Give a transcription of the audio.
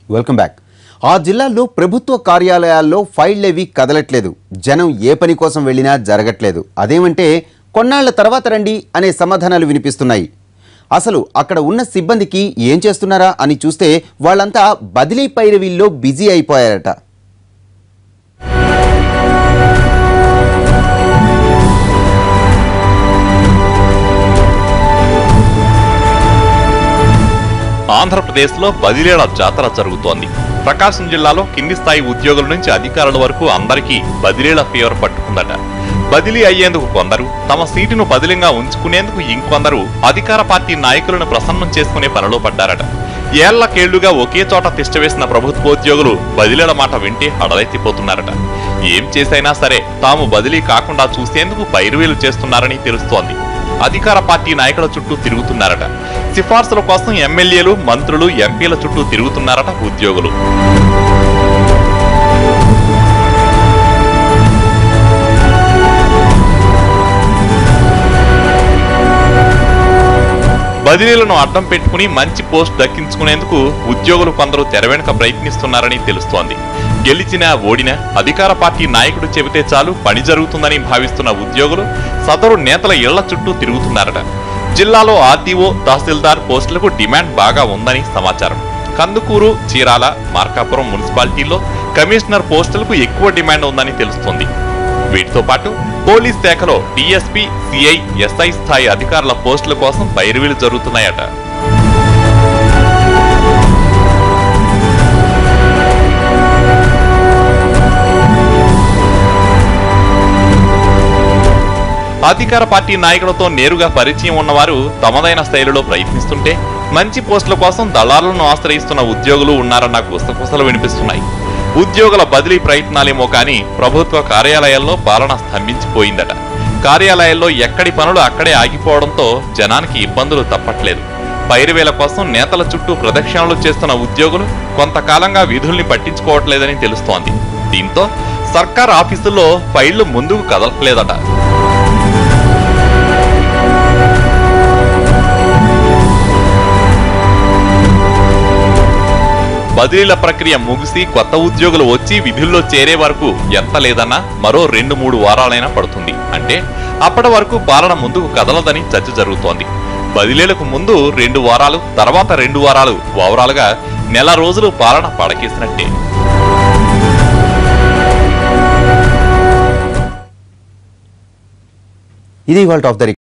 Welcome back. ఆ జిల్లాల్లో ప్రభుత్వ కార్యాలయాల్లో ఫైళ్లేవి కదలట్లేదు. జనం ఏ పని కోసం వెళ్ళినా జరగట్లేదు. అదేమంటే కొన్నాళ్ల తర్వాత రండి అనే సమాధానాలు వినిపిస్తున్నాయి. అసలు అక్కడ ఉన్న సిబ్బందికి ఏం చేస్తున్నారా అని చూస్తే వాళ్ళంతా బదిలీ పైరవీల్లో బిజీ అయిపోయారట. ఆంధ్రప్రదేశ్లో బదిలీల జాతర జరుగుతోంది. ప్రకాశం జిల్లాలో కింది స్థాయి ఉద్యోగుల నుంచి అధికారుల వరకు అందరికీ బదిలీల ఫీవర్ పట్టుకుందట. బదిలీ అయ్యేందుకు కొందరు, తమ సీటును బదిలీగా ఉంచుకునేందుకు ఇంకొందరు అధికార పార్టీ నాయకులను ప్రసన్నం చేసుకునే పనిలో పడ్డారట. ఏళ్లకేళ్లుగా ఒకే చోట తిష్టవేసిన ప్రభుత్వోద్యోగులు బదిలీల మాట వింటే హడలెత్తిపోతున్నారట. ఏం చేసైనా సరే తాము బదిలీ కాకుండా చూసేందుకు పైరువేలు చేస్తున్నారని తెలుస్తోంది. అధికార పార్టీ నాయకుల చుట్టూ తిరుగుతున్నారట. సిఫార్సుల కోసం ఎమ్మెల్యేలు, మంత్రులు, ఎంపీల చుట్టూ తిరుగుతున్నారట ఉద్యోగులు. బదిలీలను అడ్డం పెట్టుకుని మంచి పోస్ట్ దక్కించుకునేందుకు ఉద్యోగులు కొందరు తెరవెనుక ప్రయత్నిస్తున్నారని తెలుస్తోంది. గెలిచినా ఓడినా అధికార పార్టీ నాయకుడు చెబితే చాలు పని జరుగుతుందని భావిస్తున్న ఉద్యోగులు సదరు నేతల ఇళ్ల చుట్టూ తిరుగుతున్నారట. జిల్లాలో ఆర్టీఓ, తహసీల్దార్ పోస్టులకు డిమాండ్ బాగా ఉందని సమాచారం. కందుకూరు, చీరాల, మార్కాపురం మున్సిపాలిటీల్లో కమిషనర్ పోస్టులకు ఎక్కువ డిమాండ్ ఉందని తెలుస్తోంది. వీటితో పాటు పోలీస్ శాఖలో డీఎస్పీ, సిఐ, ఎస్ఐ స్థాయి అధికారుల పోస్టుల కోసం పైరువీలు జరుగుతున్నాయట. అధికార పార్టీ నాయకులతో నేరుగా పరిచయం ఉన్నవారు తమదైన శైలిలో ప్రయత్నిస్తుంటే మంచి పోస్టుల కోసం దళారులను ఆశ్రయిస్తున్న ఉద్యోగులు ఉన్నారన్న గుసగుసలు వినిపిస్తున్నాయి. ఉద్యోగుల బదిలీ ప్రయత్నాలేమో కానీ ప్రభుత్వ కార్యాలయాల్లో పాలన స్తంభించిపోయిందట. కార్యాలయాల్లో ఎక్కడి పనులు అక్కడే ఆగిపోవడంతో జనానికి ఇబ్బందులు తప్పట్లేదు. పైరువేల కోసం నేతల చుట్టూ ప్రదక్షిణలు చేస్తున్న ఉద్యోగులు కొంతకాలంగా విధుల్ని పట్టించుకోవట్లేదని తెలుస్తోంది. దీంతో సర్కార్ ఆఫీసుల్లో ఫైళ్లు ముందుకు కదలట్లేదట. బదిలీల ప్రక్రియ ముగిసి కొత్త ఉద్యోగులు వచ్చి విధుల్లో చేరే వరకు ఎంత లేదన్నా మరో 2-3 వారాలైనా పడుతుంది. అంటే అప్పటి వరకు పాలన ముందుకు కదలదని చర్చ జరుగుతోంది. బదిలీలకు ముందు 2 వారాలు, తర్వాత 2 వారాలు, ఓవరాల్గా నెల రోజులు పాలన పడకేసినట్టే. ఇది ఇవాల్టి ఆఫ్ ద